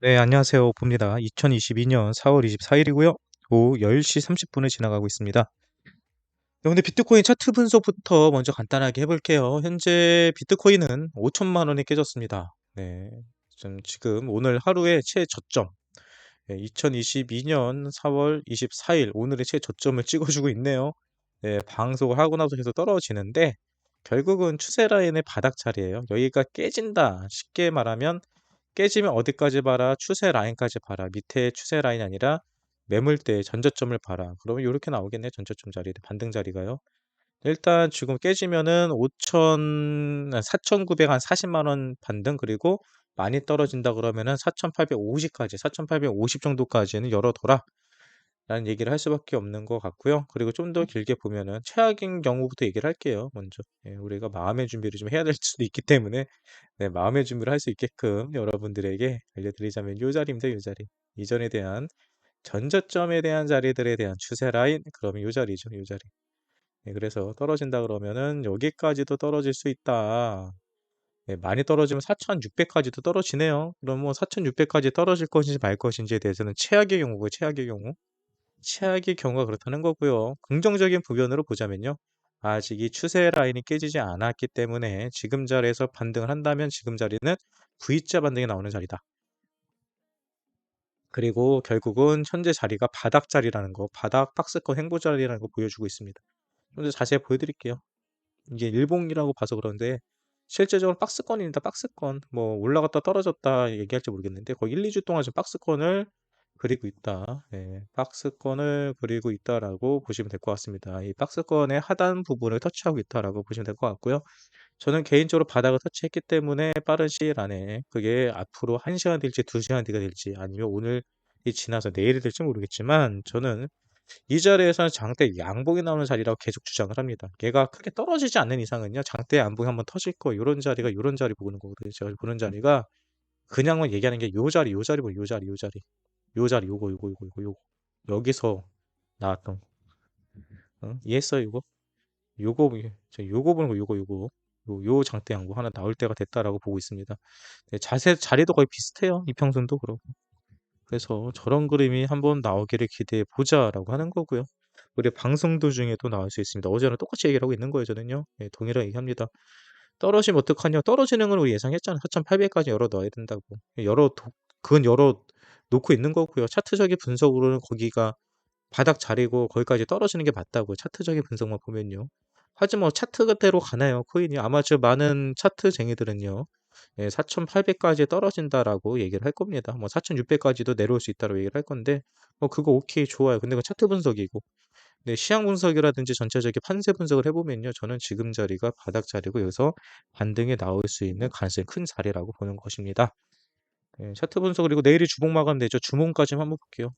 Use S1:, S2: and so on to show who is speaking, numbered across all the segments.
S1: 네, 안녕하세요. 봅니다. 2022년 4월 24일이고요. 오후 10시 30분을 지나가고 있습니다. 네, 오늘 비트코인 차트 분석부터 먼저 간단하게 해볼게요. 현재 비트코인은 5천만 원이 깨졌습니다. 네, 지금 오늘 하루의 최저점, 2022년 4월 24일 오늘의 최저점을 찍어주고 있네요. 네, 방송을 하고 나서 계속 떨어지는데 결국은 추세 라인의 바닥 자리예요. 여기가 깨진다. 쉽게 말하면 깨지면 어디까지 봐라? 추세 라인까지 봐라. 밑에 추세 라인이 아니라 매물대 전저점을 봐라. 그러면 이렇게 나오겠네. 전저점 자리, 반등 자리가요. 일단 지금 깨지면은 4,940만 원 반등, 그리고 많이 떨어진다 그러면은 4,850까지, 4,850 정도까지는 열어둬라. 라는 얘기를 할 수밖에 없는 것 같고요. 그리고 좀 더 길게 보면은 최악인 경우부터 얘기를 할게요. 먼저. 우리가 마음의 준비를 좀 해야 될 수도 있기 때문에 네, 마음의 준비를 할 수 있게끔 여러분들에게 알려드리자면 요 자리입니다. 요 자리. 이전에 대한 전저점에 대한 자리들에 대한 추세 라인, 그러면 요 자리죠. 요 자리. 네, 그래서 떨어진다 그러면은 여기까지도 떨어질 수 있다. 네, 많이 떨어지면 4,600까지도 떨어지네요. 그럼 뭐 4,600까지 떨어질 것인지 말 것인지에 대해서는 최악의 경우고요. 최악의 경우. 최악의 경우가 그렇다는 거고요. 긍정적인 부분으로 보자면요. 아직 이 추세 라인이 깨지지 않았기 때문에 지금 자리에서 반등을 한다면 지금 자리는 V자 반등이 나오는 자리다. 그리고 결국은 현재 자리가 바닥 자리라는 거, 바닥 박스권 행보 자리라는 거 보여주고 있습니다. 좀 더 자세히 보여드릴게요. 이게 일봉이라고 봐서 그런데 실제적으로 박스권입니다. 박스권. 뭐 올라갔다 떨어졌다 얘기할지 모르겠는데 거의 1, 2주 동안 좀 박스권을 그리고 있다. 박스권을 그리고 있다라고 보시면 될 것 같습니다. 이 박스권의 하단 부분을 터치하고 있다라고 보시면 될 것 같고요. 저는 개인적으로 바닥을 터치했기 때문에 빠른 시일 안에 그게 앞으로 1시간 될지 2시간 뒤가 될지 아니면 오늘이 지나서 내일이 될지 모르겠지만 저는 이 자리에서는 장대 양봉이 나오는 자리라고 계속 주장을 합니다. 얘가 크게 떨어지지 않는 이상은요. 장대 양봉이 한번 터질 거 이런 자리가 이런 자리 보는 거거든요. 제가 보는 자리가 그냥만 얘기하는 게 요 자리 요 자리 보고 요 자리 요 자리 요 자리 요거 여기서 나왔던 거. 이해했어요 이거? 요거 요거 보는 거 요거 장대 양봉 하나 나올 때가 됐다라고 보고 있습니다. 네, 자리도 거의 비슷해요. 이평선도 그렇고. 그래서 저런 그림이 한번 나오기를 기대해 보자라고 하는 거고요. 우리 방송 도중에도 나올 수 있습니다. 어제랑 똑같이 얘기를 하고 있는 거예요, 저는요. 동일하게 얘기합니다. 떨어지면 어떡하냐? 떨어지는 걸 우리 예상했잖아. 4,800까지 열어 넣어야 된다고. 그건 열어 놓고 있는 거고요. 차트적인 분석으로는 거기가 바닥 자리고 거기까지 떨어지는 게 맞다고요. 차트적인 분석만 보면요. 하지만 뭐 차트대로 가나요? 코인이 아마 저 많은 차트쟁이들은요. 4,800까지 떨어진다라고 얘기를 할 겁니다. 뭐 4,600까지도 내려올 수 있다고 얘기를 할 건데 뭐 그거 오케이 좋아요. 근데 그건 차트 분석이고 네, 시향 분석이라든지 전체적인 판세 분석을 해보면요. 저는 지금 자리가 바닥 자리고 여기서 반등이 나올 수 있는 가능성이 큰 자리라고 보는 것입니다. 차트 분석 그리고 내일이 주봉 마감되죠. 주봉까지 한번 볼게요.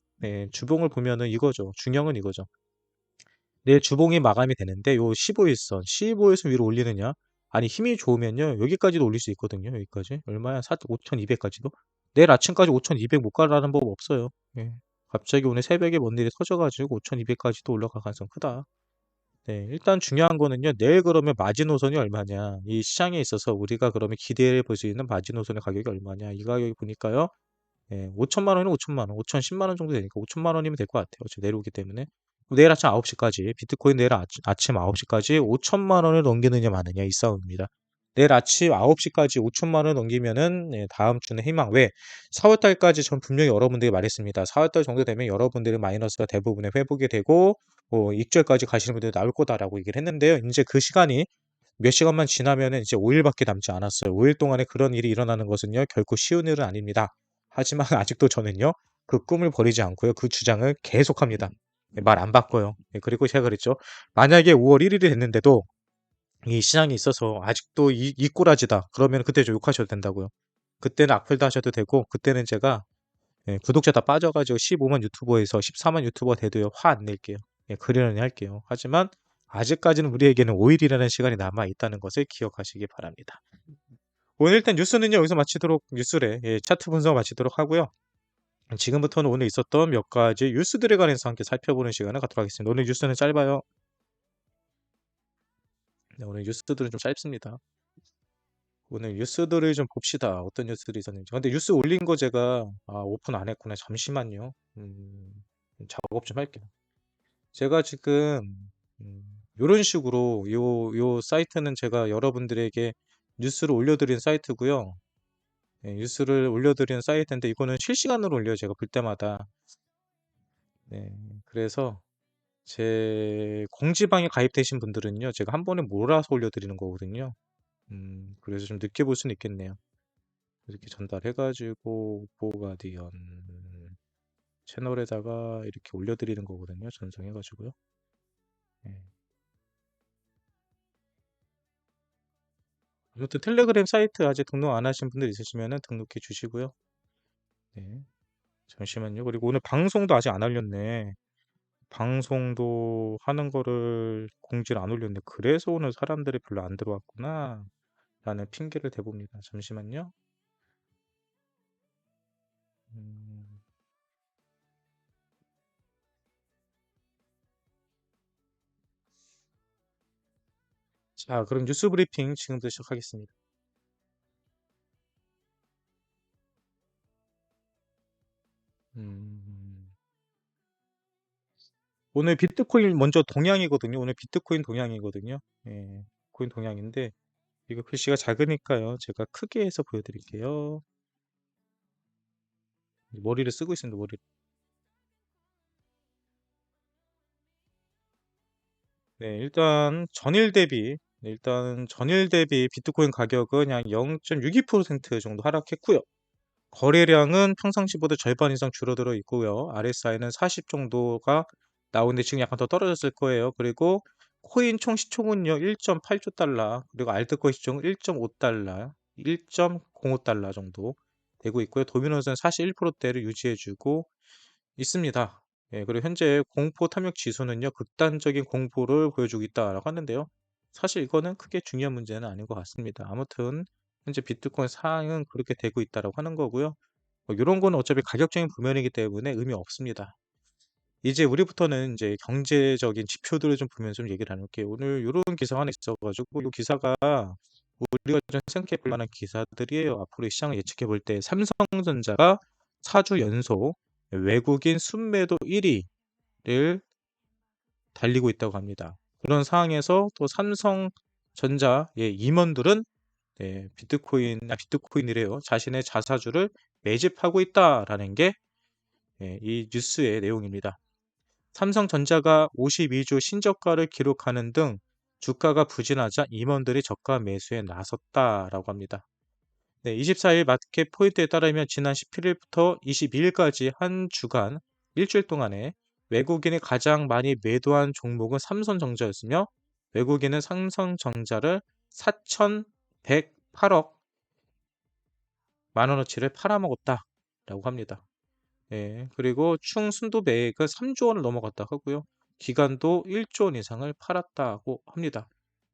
S1: 주봉을 보면은 이거죠. 중요한 이거죠. 내일 주봉이 마감이 되는데 요 15일선, 15일선 위로 올리느냐? 아니 힘이 좋으면요. 여기까지도 올릴 수 있거든요. 여기까지. 얼마야? 5,200까지도? 내일 아침까지 5,200 못 가라는 법 없어요. 갑자기 오늘 새벽에 뭔 일이 터져가지고 5,200까지도 올라갈 가능성 크다. 네, 일단 중요한 거는요. 내일 그러면 마지노선이 얼마냐? 이 시장에 있어서 우리가 그러면 기대해 볼 수 있는 마지노선의 가격이 얼마냐? 이 가격이 보니까요. 5천만 원이면 5천만 원, 5,010만 원 정도 되니까 5천만 원이면 될 것 같아요. 어차피 내려오기 때문에. 내일 아침 9시까지, 비트코인 내일 아침 9시까지 5천만 원을 넘기느냐 마느냐 이 싸움입니다. 내일 아침 9시까지 5천만 원을 넘기면은 다음 주는 희망. 왜? 4월 달까지 전 분명히 여러분들이 말했습니다. 4월 달 정도 되면 여러분들의 마이너스가 대부분의 회복이 되고 뭐 익절까지 가시는 분들이 나올 거다라고 얘기를 했는데요. 이제 그 시간이 몇 시간만 지나면은 이제 5일밖에 남지 않았어요. 5일 동안에 그런 일이 일어나는 것은요, 결코 쉬운 일은 아닙니다. 하지만 아직도 저는요, 그 꿈을 버리지 않고요, 그 주장을 계속합니다. 말 안 바꿔요. 그리고 제가 그랬죠. 만약에 5월 1일이 됐는데도 이 시장에 있어서 아직도 이 꼬라지다. 그러면 그때 좀 욕하셔도 된다고요. 그때는 악플도 하셔도 되고, 그때는 제가 구독자 다 빠져가지고 15만 유튜버에서 14만 유튜버 돼도요, 화 안 낼게요. 그러려니 할게요. 하지만 아직까지는 우리에게는 5일이라는 시간이 남아 있다는 것을 기억하시기 바랍니다. 오늘 일단 뉴스는요, 여기서 마치도록, 뉴스래, 차트 분석 마치도록 하고요. 지금부터는 오늘 있었던 몇 가지 뉴스들에 관해서 함께 살펴보는 시간을 갖도록 하겠습니다. 오늘 뉴스는 짧아요. 네, 오늘 뉴스들은 좀 짧습니다. 오늘 뉴스들을 좀 봅시다. 어떤 뉴스들이 있었는지. 근데 뉴스 올린 거 제가 오픈 안 했구나. 잠시만요. 작업 좀 할게요. 제가 지금 요런 식으로 요 사이트는 제가 여러분들에게 뉴스를 올려드린 사이트고요. 네, 뉴스를 올려드리는 사이트인데 이거는 실시간으로 올려요. 제가 볼 때마다. 네, 그래서 제 공지방에 가입되신 분들은요. 제가 한 번에 몰아서 올려드리는 거거든요. 그래서 좀 늦게 볼 수는 있겠네요. 이렇게 전달해가지고 보가디언 채널에다가 이렇게 올려드리는 거거든요. 전송해가지고요. 네. 아무튼 텔레그램 사이트 아직 등록 안 하신 분들 있으시면 등록해 주시고요. 네. 잠시만요. 그리고 오늘 방송도 아직 안 올렸네. 방송도 하는 거를 공지를 안 올렸네. 그래서 오늘 사람들이 별로 안 들어왔구나. 라는 핑계를 대봅니다. 잠시만요. 음, 자, 그럼 뉴스 브리핑 지금부터 시작하겠습니다. 음, 오늘 비트코인 먼저 동향이거든요. 오늘 비트코인 동향이거든요. 예, 코인 동향인데 이거 글씨가 작으니까요. 제가 크게 해서 보여드릴게요. 머리를 쓰고 있습니다. 머리. 네, 일단 전일 대비 비트코인 가격은 약 0.62% 정도 하락했고요. 거래량은 평상시보다 절반 이상 줄어들어 있고요. RSI는 40 정도가 나오는데 지금 약간 더 떨어졌을 거예요. 그리고 코인 총 시총은요, 1.8조 달러, 그리고 알트코인 시총은 1.5달러, 1.05달러 정도 되고 있고요. 도미노스는 41%대를 유지해주고 있습니다. 예, 그리고 현재 공포 탐욕 지수는요, 극단적인 공포를 보여주고 있다라고 하는데요. 사실 이거는 크게 중요한 문제는 아닌 것 같습니다. 아무튼 현재 비트코인 상황은 그렇게 되고 있다라고 하는 거고요. 뭐 이런 거는 어차피 가격적인 불면이기 때문에 의미 없습니다. 이제 우리부터는 이제 경제적인 지표들을 좀 보면서 좀 얘기를 나눌게요. 오늘 이런 기사가 하나 있어가지고 이 기사가 우리가 좀 생각해 볼 만한 기사들이에요. 앞으로 이 시장을 예측해 볼 때 삼성전자가 4주 연속 외국인 순매도 1위를 달리고 있다고 합니다. 그런 상황에서 또 삼성전자의 임원들은 비트코인이래요. 자신의 자사주를 매집하고 있다라는 게 이 뉴스의 내용입니다. 삼성전자가 52주 신저가를 기록하는 등 주가가 부진하자 임원들이 저가 매수에 나섰다라고 합니다. 네, 24일 마켓 포인트에 따르면 지난 11일부터 22일까지 한 주간 일주일 동안에 외국인이 가장 많이 매도한 종목은 삼성전자였으며 외국인은 삼성전자를 4,108억 만 원어치를 팔아먹었다라고 합니다. 예, 그리고 총 순도 매액은 3조 원을 넘어갔다 하고요. 기간도 1조 원 이상을 팔았다고 합니다.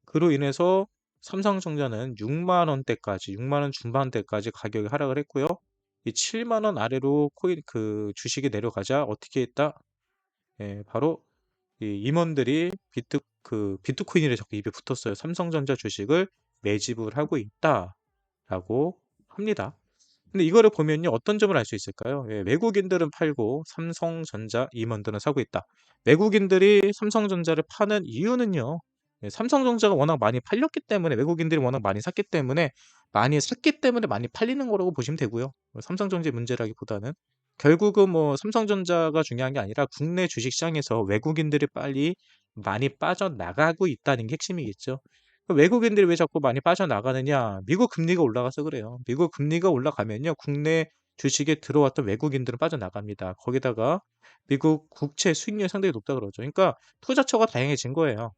S1: 그로 인해서 삼성전자는 6만 원대까지, 6만 원 중반대까지 가격이 하락을 했고요. 이 7만 원 아래로 코인 그 주식이 내려가자 어떻게 했다? 예, 바로 이 임원들이 비트코인이래 자꾸 입에 붙었어요. 삼성전자 주식을 매집을 하고 있다라고 합니다. 근데 이거를 보면요, 어떤 점을 알 수 있을까요? 예, 외국인들은 팔고 삼성전자 임원들은 사고 있다. 외국인들이 삼성전자를 파는 이유는요, 삼성전자가 워낙 많이 팔렸기 때문에, 외국인들이 워낙 많이 샀기 때문에 많이 팔리는 거라고 보시면 되고요. 삼성전자의 문제라기보다는 결국은 뭐 삼성전자가 중요한 게 아니라 국내 주식시장에서 외국인들이 빨리 많이 빠져나가고 있다는 게 핵심이겠죠. 외국인들이 왜 자꾸 많이 빠져나가느냐? 미국 금리가 올라가서 그래요. 미국 금리가 올라가면요, 국내 주식에 들어왔던 외국인들은 빠져나갑니다. 거기다가 미국 국채 수익률이 상당히 높다 그러죠. 그러니까 투자처가 다양해진 거예요.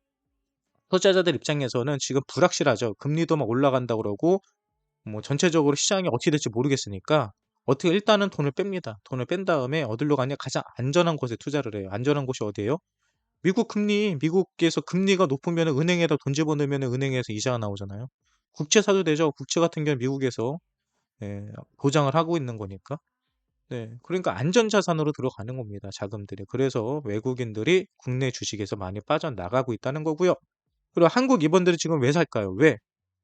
S1: 투자자들 입장에서는 지금 불확실하죠. 금리도 막 올라간다 그러고 뭐 전체적으로 시장이 어떻게 될지 모르겠으니까 어떻게 일단은 돈을 뺍니다. 돈을 뺀 다음에 어디로 가냐? 가장 안전한 곳에 투자를 해요. 안전한 곳이 어디예요? 미국에서 금리가 높으면 은행에다 돈 집어넣으면 은행에서 이자가 나오잖아요. 국채 사도 되죠. 국채 같은 경우는 미국에서 보장을 하고 있는 거니까. 네, 그러니까 안전자산으로 들어가는 겁니다. 자금들이. 그래서 외국인들이 국내 주식에서 많이 빠져나가고 있다는 거고요. 그리고 한국 이번들이 지금 왜 살까요? 왜?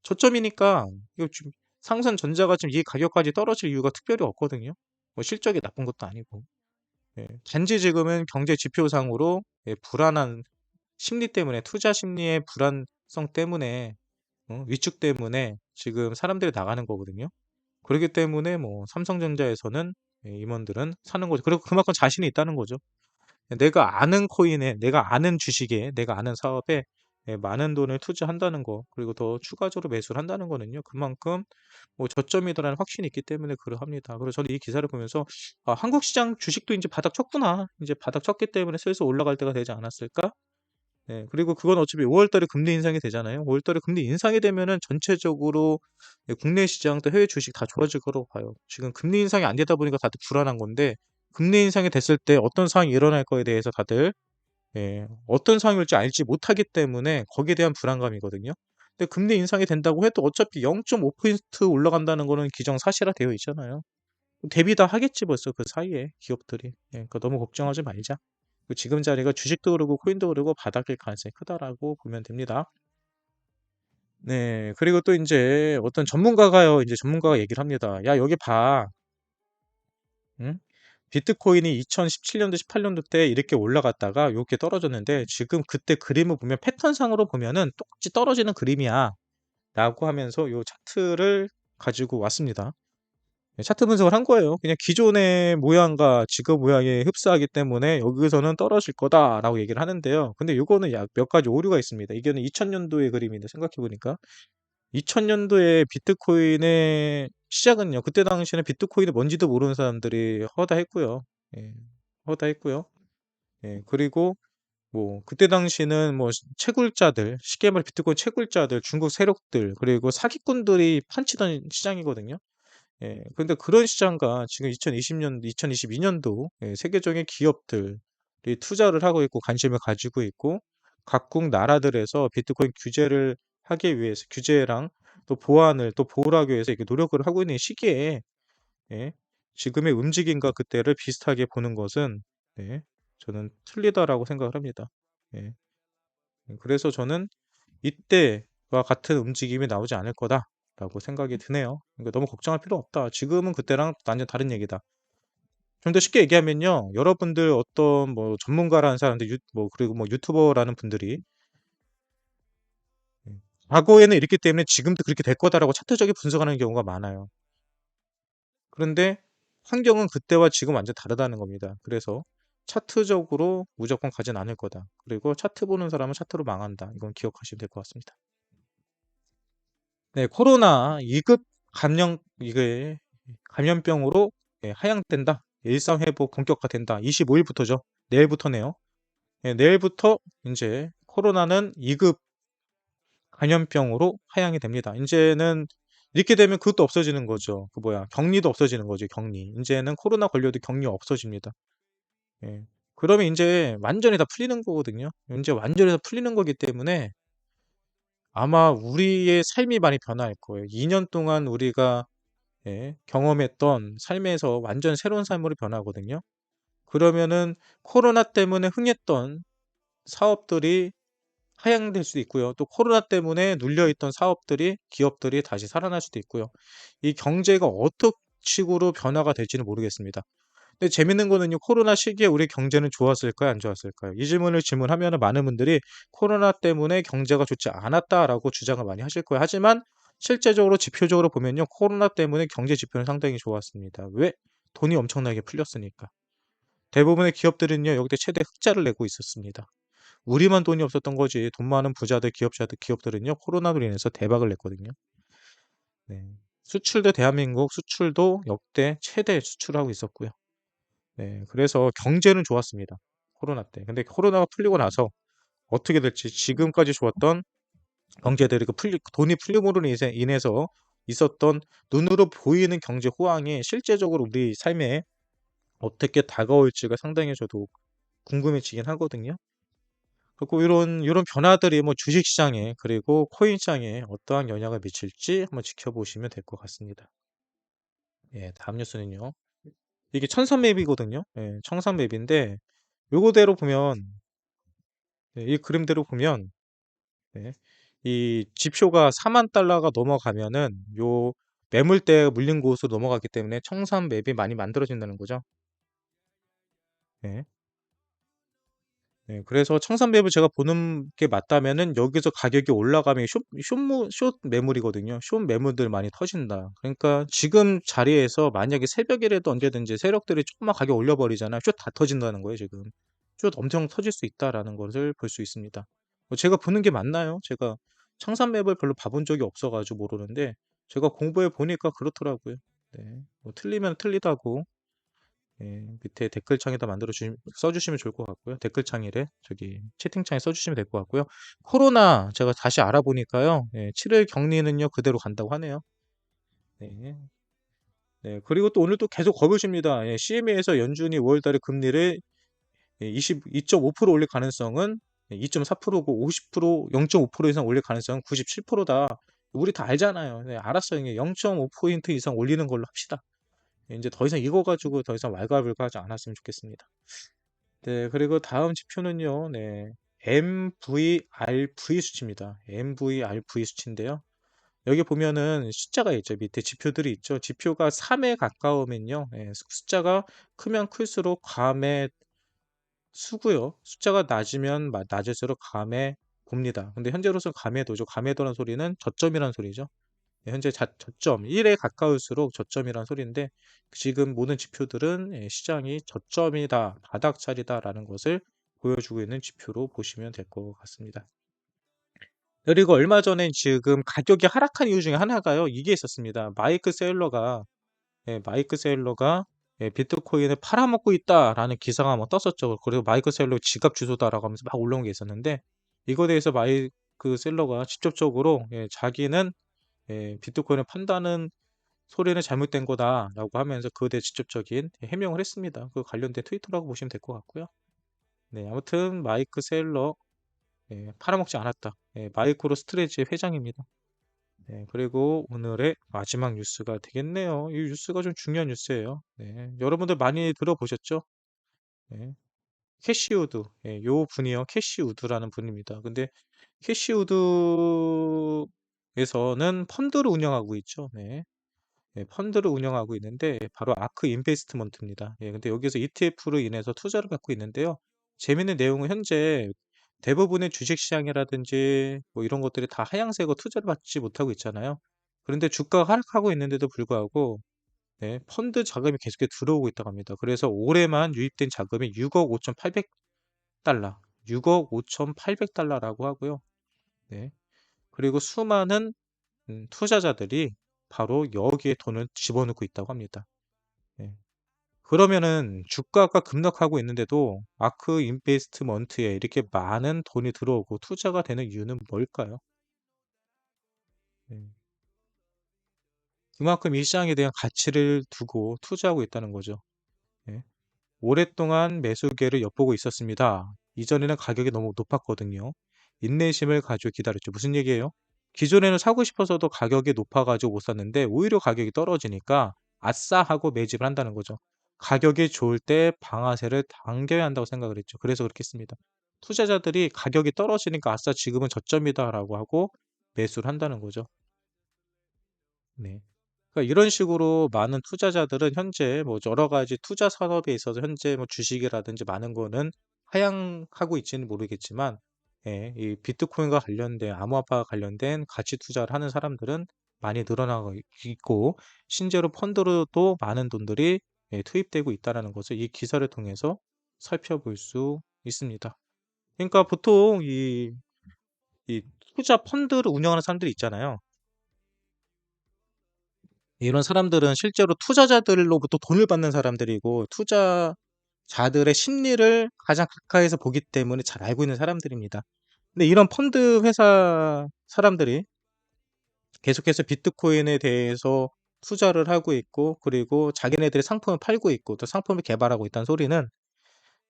S1: 저점이니까 이거 좀 상승전자가 지금 이 가격까지 떨어질 이유가 특별히 없거든요. 뭐 실적이 나쁜 것도 아니고. 예. 단지 지금은 경제 지표상으로 예, 불안한 심리 때문에 투자 심리의 불안성 때문에 위축 때문에 지금 사람들이 나가는 거거든요. 그렇기 때문에 뭐 삼성전자에서는 예, 임원들은 사는 거죠. 그리고 그만큼 자신이 있다는 거죠. 내가 아는 코인에, 내가 아는 주식에, 내가 아는 사업에 예, 많은 돈을 투자한다는 거, 그리고 더 추가적으로 매수를 한다는 거는요. 그만큼 뭐 저점이다라는 확신이 있기 때문에 그러합니다. 그래서 저는 이 기사를 보면서 아, 한국 시장 주식도 이제 바닥 쳤구나. 이제 바닥 쳤기 때문에 슬슬 올라갈 때가 되지 않았을까? 네, 그리고 그건 어차피 5월 달에 금리 인상이 되잖아요. 5월 달에 금리 인상이 되면은 전체적으로 예, 국내 시장 또 해외 주식 다 좋아질 거라고 봐요. 지금 금리 인상이 안 되다 보니까 다들 불안한 건데 금리 인상이 됐을 때 어떤 상황이 일어날 거에 대해서 다들 예, 어떤 상황일지 알지 못하기 때문에 거기에 대한 불안감이거든요. 근데 금리 인상이 된다고 해도 어차피 0.5% 올라간다는 거는 기정사실화 되어 있잖아요. 대비 다 하겠지 벌써 그 사이에 기업들이. 예, 그러니까 너무 걱정하지 말자. 그 지금 자리가 주식도 오르고 코인도 오르고 바닥일 가능성이 크다라고 보면 됩니다. 네, 그리고 또 이제 어떤 전문가가요, 이제 전문가가 얘기를 합니다. 야, 여기 봐. 응? 비트코인이 2017년도, 18년도 때 이렇게 올라갔다가 이렇게 떨어졌는데 지금 그때 그림을 보면 패턴상으로 보면은 똑같이 떨어지는 그림이야. 라고 하면서 이 차트를 가지고 왔습니다. 네, 차트 분석을 한 거예요. 그냥 기존의 모양과 지금 모양이 흡사하기 때문에 여기서는 떨어질 거다라고 얘기를 하는데요. 근데 이거는 몇 가지 오류가 있습니다. 이게는 2000년도의 그림인데 생각해보니까 2000년도에 비트코인의 시작은요. 그때 당시에는 비트코인이 뭔지도 모르는 사람들이 허다했고요. 예, 허다했고요. 예, 그리고 뭐 그때 당시에는 뭐 채굴자들, 쉽게 말해 비트코인 채굴자들, 중국 세력들, 그리고 사기꾼들이 판치던 시장이거든요. 예, 근데 그런 시장과 지금 2020년, 2022년도 세계적인 기업들이 투자를 하고 있고 관심을 가지고 있고 각국 나라들에서 비트코인 규제를 하기 위해서 규제랑 또 보안을 또 보호를 하기 위해서 이렇게 노력을 하고 있는 시기에 예, 지금의 움직임과 그때를 비슷하게 보는 것은 예, 저는 틀리다라고 생각을 합니다. 예, 그래서 저는 이때와 같은 움직임이 나오지 않을 거다라고 생각이 드네요. 그러니까 너무 걱정할 필요 없다. 지금은 그때랑 완전 다른 얘기다. 좀 더 쉽게 얘기하면요. 여러분들 어떤 뭐 전문가라는 사람들, 뭐 그리고 뭐 유튜버라는 분들이 과거에는 이랬기 때문에 지금도 그렇게 될 거다라고 차트적인 분석하는 경우가 많아요. 그런데 환경은 그때와 지금 완전 다르다는 겁니다. 그래서 차트적으로 무조건 가진 않을 거다. 그리고 차트 보는 사람은 차트로 망한다. 이건 기억하시면 될 것 같습니다. 네, 코로나 2급 이게 감염병으로 예, 하향된다. 일상 회복 본격화된다. 25일부터죠. 내일부터네요. 예, 내일부터 이제 코로나는 2급 감염병으로 하향이 됩니다. 이제는 이렇게 되면 그것도 없어지는 거죠. 그 뭐야, 격리도 없어지는 거죠. 격리. 이제는 코로나 걸려도 격리 없어집니다. 예. 그러면 이제 완전히 다 풀리는 거거든요. 이제 완전히 다 풀리는 거기 때문에 아마 우리의 삶이 많이 변할 거예요. 2년 동안 우리가 예, 경험했던 삶에서 완전 새로운 삶으로 변하거든요. 그러면은 코로나 때문에 흥했던 사업들이 하향될 수도 있고요. 또 코로나 때문에 눌려있던 사업들이, 기업들이 다시 살아날 수도 있고요. 이 경제가 어떤 식으로 변화가 될지는 모르겠습니다. 근데 재밌는 거는요, 코로나 시기에 우리 경제는 좋았을까요, 안 좋았을까요? 이 질문을 질문하면 많은 분들이 코로나 때문에 경제가 좋지 않았다라고 주장을 많이 하실 거예요. 하지만 실제적으로 지표적으로 보면요, 코로나 때문에 경제 지표는 상당히 좋았습니다. 왜? 돈이 엄청나게 풀렸으니까. 대부분의 기업들은요, 여기에 최대 흑자를 내고 있었습니다. 우리만 돈이 없었던 거지. 돈 많은 부자들, 기업들은요, 코로나로 인해서 대박을 냈거든요. 네. 수출도 대한민국 수출도 역대 최대 수출하고 있었고요. 네, 그래서 경제는 좋았습니다. 코로나 때. 근데 코로나가 풀리고 나서 어떻게 될지 지금까지 좋았던 경제들이 돈이 풀림으로 인해서 있었던 눈으로 보이는 경제 호황이 실제적으로 우리 삶에 어떻게 다가올지가 상당히 저도 궁금해지긴 하거든요. 그리고 이런 변화들이 뭐 주식시장에 그리고 코인시장에 어떠한 영향을 미칠지 한번 지켜보시면 될 것 같습니다. 예, 다음 뉴스는요. 이게 천선맵이거든요. 예, 청산맵인데 요거대로 보면 이 그림대로 보면 네, 이 지표가 4만 달러가 넘어가면은 요 매물대가 물린 곳으로 넘어가기 때문에 청산 맵이 많이 만들어진다는 거죠. 네. 네, 그래서 청산 맵을 제가 보는 게 맞다면은 여기서 가격이 올라가면 숏 매물이거든요. 숏 매물들 많이 터진다. 그러니까 지금 자리에서 만약에 새벽이라도 언제든지 세력들이 조금만 가격 올려버리잖아요. 숏 다 터진다는 거예요, 지금. 숏 엄청 터질 수 있다라는 것을 볼 수 있습니다. 제가 보는 게 맞나요? 제가 청산 맵을 별로 봐본 적이 없어가지고 모르는데 제가 공부해 보니까 그렇더라고요. 네, 뭐 틀리면 틀리다고 예, 밑에 댓글창에다 써주시면 좋을 것 같고요. 댓글창이래. 저기 채팅창에 써주시면 될 것 같고요. 코로나 제가 다시 알아보니까요. 예, 7일 격리는요 그대로 간다고 하네요. 네. 네, 그리고 또 오늘 또 계속 거부십니다. 예, CMA에서 연준이 5월달에 금리를 2.5% 올릴 가능성은 2.4%고 50% 0.5% 이상 올릴 가능성은 97%다. 우리 다 알잖아요. 네, 알았어요. 0.5% 이상 올리는 걸로 합시다. 이제 더 이상 이거 가지고 더 이상 왈가불가하지 않았으면 좋겠습니다. 네, 그리고 다음 지표는요, 네, MVRV 수치입니다. MVRV 수치인데요. 여기 보면은 숫자가 있죠. 밑에 지표들이 있죠. 지표가 3에 가까우면요, 예, 숫자가 크면 클수록 감의 수고요. 숫자가 낮으면 낮을수록 감의 봅니다. 근데 현재로서 감해도죠. 감해도란 소리는 저점이란 소리죠. 현재 저점 1에 가까울수록 저점이란 소리인데 지금 모든 지표들은 시장이 저점이다, 바닥자리다라는 것을 보여주고 있는 지표로 보시면 될 것 같습니다. 그리고 얼마 전에 지금 가격이 하락한 이유 중에 하나가요. 이게 있었습니다. 마이크 세일러가 비트코인을 팔아먹고 있다라는 기사가 한번 떴었죠. 그리고 마이크 세일러 지갑 주소다라고 하면서 막 올라온 게 있었는데 이거에 대해서 마이크 셀러가 직접적으로 자기는 비트코인을 판다는 소리는 잘못된 거다라고 하면서 그에 대해 직접적인 해명을 했습니다. 그 관련된 트위터라고 보시면 될 것 같고요. 네, 아무튼 마이크 셀러 팔아먹지 않았다. 마이크로 스트레지의 회장입니다. 네, 그리고 오늘의 마지막 뉴스가 되겠네요. 이 뉴스가 좀 중요한 뉴스예요. 네, 여러분들 많이 들어보셨죠? 네, 캐시우드, 요 분이요, 캐시우드라는 분입니다. 근데 캐시우드에서는 펀드를 운영하고 있죠. 네. 펀드를 운영하고 있는데 바로 아크 인베스트먼트입니다. 근데 여기서 ETF로 인해서 투자를 받고 있는데요. 재밌는 내용은 현재 대부분의 주식시장이라든지 뭐 이런 것들이 다 하향세고 투자를 받지 못하고 있잖아요. 그런데 주가가 하락하고 있는데도 불구하고 펀드 자금이 계속 들어오고 있다고 합니다. 그래서 올해만 유입된 자금이 6억 5,800달러, 6억 5,800달러라고 하고요. 네. 그리고 수많은 투자자들이 바로 여기에 돈을 집어넣고 있다고 합니다. 네. 그러면은 주가가 급락하고 있는데도 아크 인베스트먼트에 이렇게 많은 돈이 들어오고 투자가 되는 이유는 뭘까요? 네. 그만큼 이 시장에 대한 가치를 두고 투자하고 있다는 거죠. 네. 오랫동안 매수계를 엿보고 있었습니다. 이전에는 가격이 너무 높았거든요. 인내심을 가지고 기다렸죠. 무슨 얘기예요? 기존에는 사고 싶어서도 가격이 높아가지고 못 샀는데 오히려 가격이 떨어지니까 아싸 하고 매집을 한다는 거죠. 가격이 좋을 때 방아쇠를 당겨야 한다고 생각을 했죠. 그래서 그렇게 했습니다. 투자자들이 가격이 떨어지니까 아싸 지금은 저점이다라고 하고 매수를 한다는 거죠. 네. 그러니까 이런 식으로 많은 투자자들은 현재 뭐 여러 가지 투자 산업에 있어서 현재 뭐 주식이라든지 많은 거는 하향하고 있지는 모르겠지만 이 비트코인과 관련된 암호화폐와 관련된 가치 투자를 하는 사람들은 많이 늘어나고 있고 실제로 펀드로도 많은 돈들이 투입되고 있다는 것을 이 기사를 통해서 살펴볼 수 있습니다. 그러니까 보통 이 투자 펀드를 운영하는 사람들이 있잖아요. 이런 사람들은 실제로 투자자들로부터 돈을 받는 사람들이고 투자자들의 심리를 가장 가까이서 보기 때문에 잘 알고 있는 사람들입니다. 근데 이런 펀드 회사 사람들이 계속해서 비트코인에 대해서 투자를 하고 있고 그리고 자기네들의 상품을 팔고 있고 또 상품을 개발하고 있다는 소리는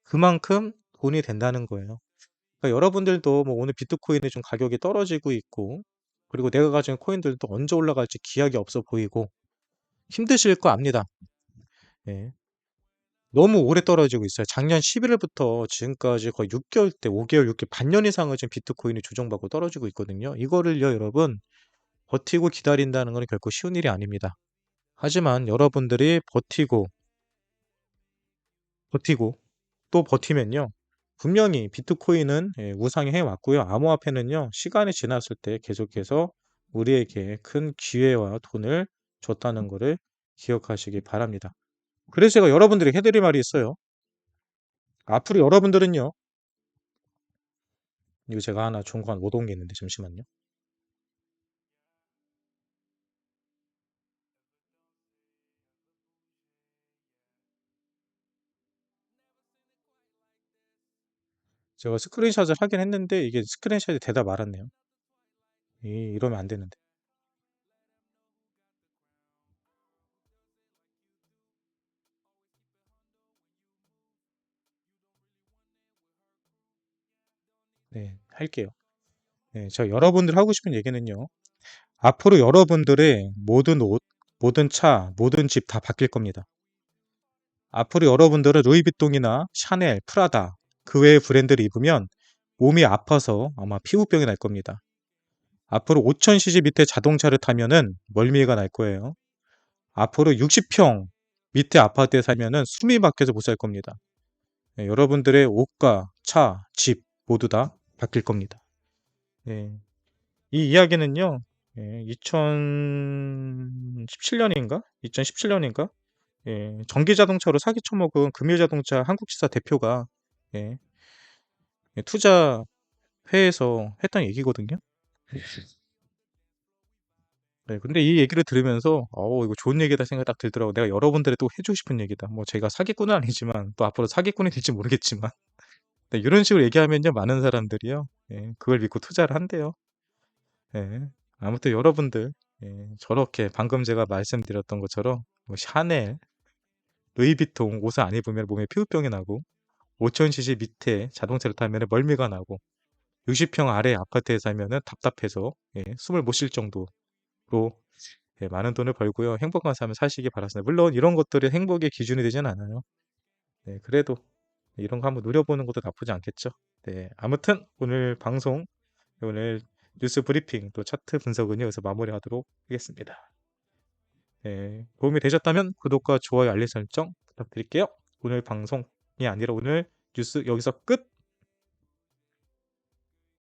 S1: 그만큼 돈이 된다는 거예요. 그러니까 여러분들도 뭐 오늘 비트코인이 좀 가격이 떨어지고 있고 그리고 내가 가진 코인들도 언제 올라갈지 기약이 없어 보이고 힘드실 거 압니다. 예. 너무 오래 떨어지고 있어요. 작년 11월부터 지금까지 거의 6개월 대 5개월, 6개월, 반년 이상을 지금 비트코인이 조정받고 떨어지고 있거든요. 이거를요, 여러분, 버티고 기다린다는 건 결코 쉬운 일이 아닙니다. 하지만 여러분들이 버티고 또 버티면요. 분명히 비트코인은 우상해 왔고요. 암호화폐는요. 시간이 지났을 때 계속해서 우리에게 큰 기회와 돈을 줬다는 것을 기억하시기 바랍니다. 그래서 제가 여러분들에게 해드릴 말이 있어요. 앞으로 여러분들은요. 이거 제가 하나 좋은 거 하나 못 온 게 있는데 잠시만요. 제가 스크린샷을 하긴 했는데 이게 스크린샷이 되다 말았네요. 이러면 안 되는데. 네, 할게요. 네, 저 여러분들 하고 싶은 얘기는요. 앞으로 여러분들의 모든 옷, 모든 차, 모든 집 다 바뀔 겁니다. 앞으로 여러분들은 루이비통이나 샤넬, 프라다 그 외의 브랜드를 입으면 몸이 아파서 아마 피부병이 날 겁니다. 앞으로 5000cc 밑에 자동차를 타면은 멀미가 날 거예요. 앞으로 60평 밑에 아파트에 살면은 숨이 막혀서 못 살 겁니다. 예, 여러분들의 옷과 차, 집 모두 다 바뀔 겁니다. 예, 이 이야기는요, 2017년인가? 2017년인가? 전기 자동차로 사기 쳐먹은 금일자동차 한국지사 대표가 예, 투자회에서 했던 얘기거든요. 네, 근데 이 얘기를 들으면서 이거 좋은 얘기다 생각이 딱 들더라고. 내가 여러분들에 또 해주고 싶은 얘기다. 뭐 제가 사기꾼은 아니지만 또 앞으로 사기꾼이 될지 모르겠지만 네, 이런 식으로 얘기하면요 많은 사람들이요 그걸 믿고 투자를 한대요. 예. 아무튼 여러분들 저렇게 방금 제가 말씀드렸던 것처럼 뭐 샤넬, 루이비통 옷을 안 입으면 몸에 피부병이 나고 5000cc 밑에 자동차를 타면 멀미가 나고 60평 아래 아파트에 살면 답답해서 숨을 못 쉴 정도로 많은 돈을 벌고요. 행복한 삶을 사시기 바랍니다. 물론 이런 것들이 행복의 기준이 되진 않아요. 네, 그래도 이런 거 한번 누려보는 것도 나쁘지 않겠죠. 네, 아무튼 오늘 방송, 오늘 뉴스 브리핑 또 차트 분석은 여기서 마무리하도록 하겠습니다. 네, 도움이 되셨다면 구독과 좋아요, 알림 설정 부탁드릴게요. 오늘 방송이 아니라 오늘 뉴스 여기서 끝!